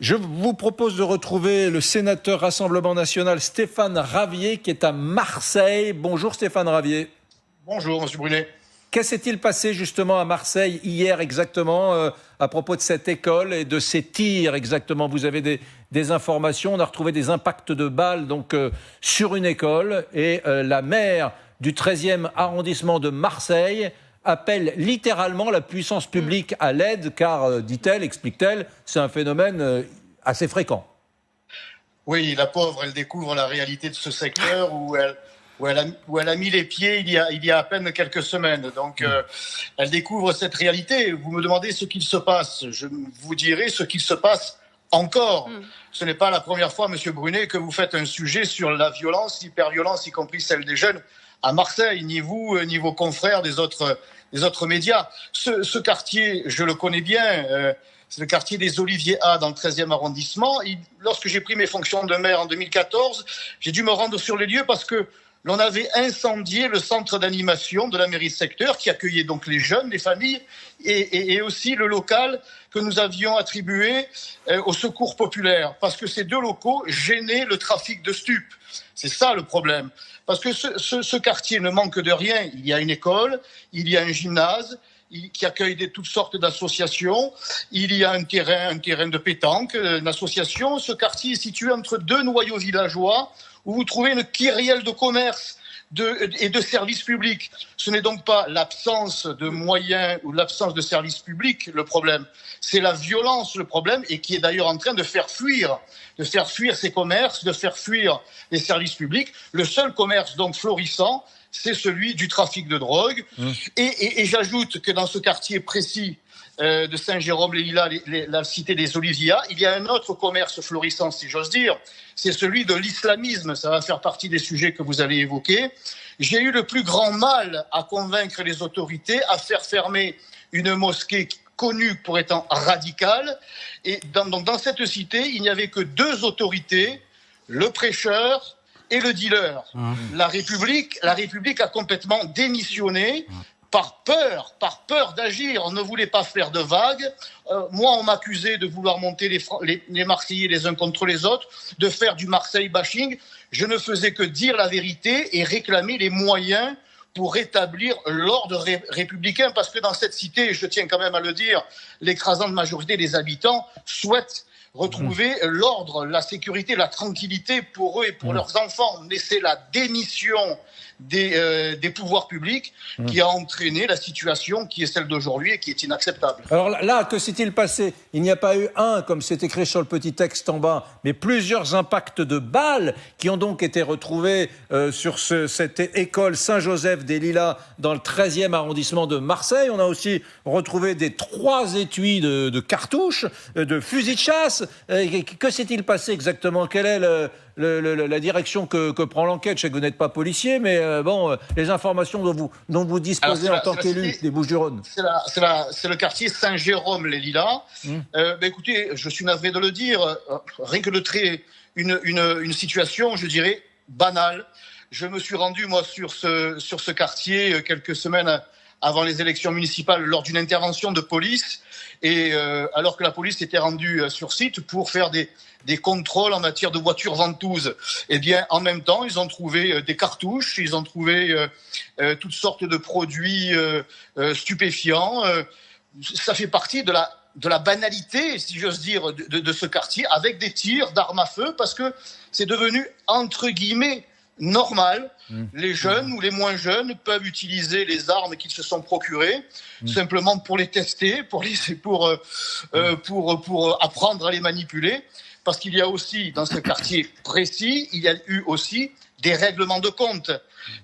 Je vous propose de retrouver le sénateur Rassemblement National Stéphane Ravier qui est à Marseille. Bonjour Stéphane Ravier. Bonjour Monsieur Brunet. Qu'est-ce qui s'est-il passé justement à Marseille hier exactement à propos de cette école et de ces tirs exactement? Vous avez des informations, on a retrouvé des impacts de balles sur une école et la maire du 13e arrondissement de Marseille appelle littéralement la puissance publique à l'aide car, dit-elle, explique-t-elle, c'est un phénomène assez fréquent. Oui, la pauvre, elle découvre la réalité de ce secteur où elle a mis les pieds il y a à peine quelques semaines. Donc, elle découvre cette réalité. Vous me demandez ce qu'il se passe. Je vous dirai ce qu'il se passe encore. Ce n'est pas la première fois, Monsieur Brunet, que vous faites un sujet sur la violence, l'hyperviolence, y compris celle des jeunes à Marseille, ni vous, ni vos confrères des autres médias. Ce quartier, je le connais bien, c'est le quartier des Oliviers A dans le 13e arrondissement. Lorsque j'ai pris mes fonctions de maire en 2014, j'ai dû me rendre sur les lieux parce que l'on avait incendié le centre d'animation de la mairie de secteur qui accueillait donc les jeunes, les familles et aussi le local que nous avions attribué au secours populaire parce que ces deux locaux gênaient le trafic de stupes. C'est ça le problème. Parce que ce quartier ne manque de rien. Il y a une école, il y a un gymnase qui accueille toutes sortes d'associations. Il y a un terrain de pétanque, une association. Ce quartier est situé entre deux noyaux villageois où vous trouvez une kyrielle de commerce et de services publics. Ce n'est donc pas l'absence de moyens ou l'absence de services publics le problème. C'est la violence le problème et qui est d'ailleurs en train de faire fuir ces commerces, de faire fuir les services publics. Le seul commerce donc florissant, c'est celui du trafic de drogue. Et j'ajoute que dans ce quartier précis de Saint-Jérôme-les-Lilas, la cité des Oliviers, il y a un autre commerce florissant, si j'ose dire, c'est celui de l'islamisme. Ça va faire partie des sujets que vous allez évoquer. J'ai eu le plus grand mal à convaincre les autorités à faire fermer une mosquée connue pour étant radicale. Et dans cette cité, il n'y avait que deux autorités, le prêcheur et le dealer. La République a complètement démissionné par peur d'agir. On ne voulait pas faire de vagues. Moi, on m'accusait de vouloir monter les Marseillais les uns contre les autres, de faire du Marseille bashing. Je ne faisais que dire la vérité et réclamer les moyens pour rétablir l'ordre républicain. Parce que dans cette cité, je tiens quand même à le dire, l'écrasante majorité des habitants souhaitent retrouver l'ordre, la sécurité, la tranquillité pour eux et pour leurs enfants. Mais c'est la démission des pouvoirs publics qui a entraîné la situation qui est celle d'aujourd'hui et qui est inacceptable. Alors là, que s'est-il passé? Il n'y a pas eu comme c'est écrit sur le petit texte en bas, mais plusieurs impacts de balles qui ont donc été retrouvés sur cette école Saint-Joseph des Lilas dans le 13e arrondissement de Marseille. On a aussi retrouvé 3 étuis de cartouches, de fusils de chasse. Que s'est-il passé exactement? Quelle est la direction que prend l'enquête? Je sais que vous n'êtes pas policier, mais les informations dont vous disposez en tant qu'élu des Bouches-du-Rhône. C'est le quartier Saint-Jérôme-les-Lilas. Écoutez, je suis navré de le dire, rien que de traiter une situation, je dirais, banale. Je me suis rendu, moi, sur ce quartier quelques semaines avant les élections municipales lors d'une intervention de police. Et alors que la police était rendue sur site pour faire des contrôles en matière de voitures ventouses, eh bien, en même temps, ils ont trouvé des cartouches, ils ont trouvé toutes sortes de produits stupéfiants. Ça fait partie de la banalité, si j'ose dire, de ce quartier, avec des tirs d'armes à feu, parce que c'est devenu, entre guillemets, normal. Les jeunes ou les moins jeunes peuvent utiliser les armes qu'ils se sont procurées simplement pour les tester, pour apprendre à les manipuler. Parce qu'il y a aussi, dans ce quartier précis, il y a eu aussi des règlements de compte.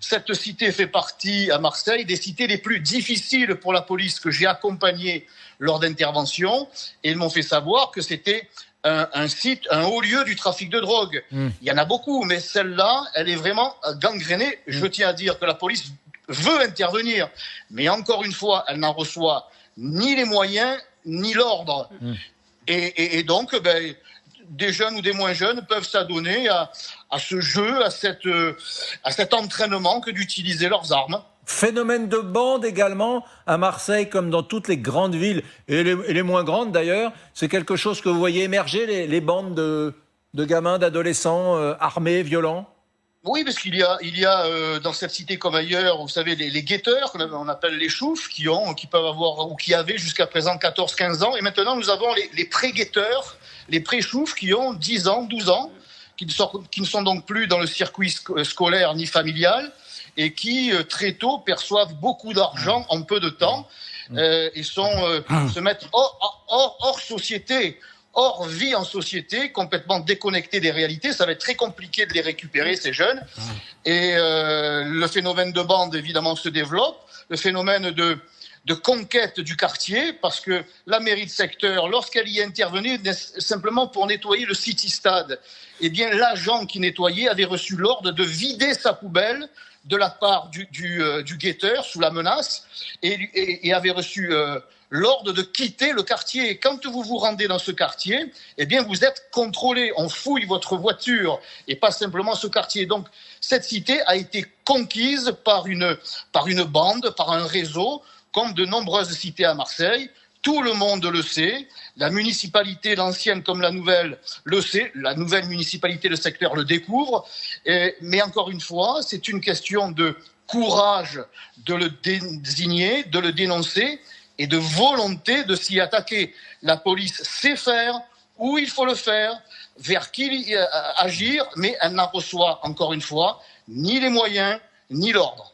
Cette cité fait partie, à Marseille, des cités les plus difficiles pour la police que j'ai accompagnées lors d'interventions. Et ils m'ont fait savoir que c'était un site, un haut lieu du trafic de drogue. Il y en a beaucoup, mais celle-là, elle est vraiment gangrénée. Je tiens à dire que la police veut intervenir, mais encore une fois, elle n'en reçoit ni les moyens, ni l'ordre. Et donc, des jeunes ou des moins jeunes peuvent s'adonner à ce jeu, à cet entraînement que d'utiliser leurs armes. Phénomène de bande également à Marseille, comme dans toutes les grandes villes, et les moins grandes d'ailleurs. C'est quelque chose que vous voyez émerger, les bandes de gamins, d'adolescents armés, violents? Oui, parce qu'il y a dans cette cité comme ailleurs, vous savez, les guetteurs, qu'on appelle les choufs, qui peuvent avoir, ou qui avaient jusqu'à présent 14-15 ans. Et maintenant, nous avons les pré-guetteurs, les pré-choufs qui ont 10 ans, 12 ans, qui ne sont donc plus dans le circuit scolaire ni familial, et qui, très tôt, perçoivent beaucoup d'argent en peu de temps, et se mettent hors société, hors vie en société, complètement déconnectés des réalités. Ça va être très compliqué de les récupérer, ces jeunes. Et le phénomène de bande, évidemment, se développe. Le phénomène de conquête du quartier, parce que la mairie de secteur, lorsqu'elle y est intervenue, simplement pour nettoyer le City Stade, eh bien, l'agent qui nettoyait avait reçu l'ordre de vider sa poubelle de la part du guetteur, sous la menace, et avait reçu l'ordre de quitter le quartier. Et quand vous vous rendez dans ce quartier, eh bien, vous êtes contrôlé. On fouille votre voiture et pas simplement ce quartier. Donc, cette cité a été conquise par une bande, par un réseau, comme de nombreuses cités à Marseille. Tout le monde le sait. La municipalité, l'ancienne comme la nouvelle, le sait. La nouvelle municipalité, le secteur le découvre. Mais encore une fois, c'est une question de courage de le désigner, de le dénoncer, et de volonté de s'y attaquer. La police sait faire, où il faut le faire, vers qui agir, mais elle n'en reçoit, encore une fois, ni les moyens, ni l'ordre.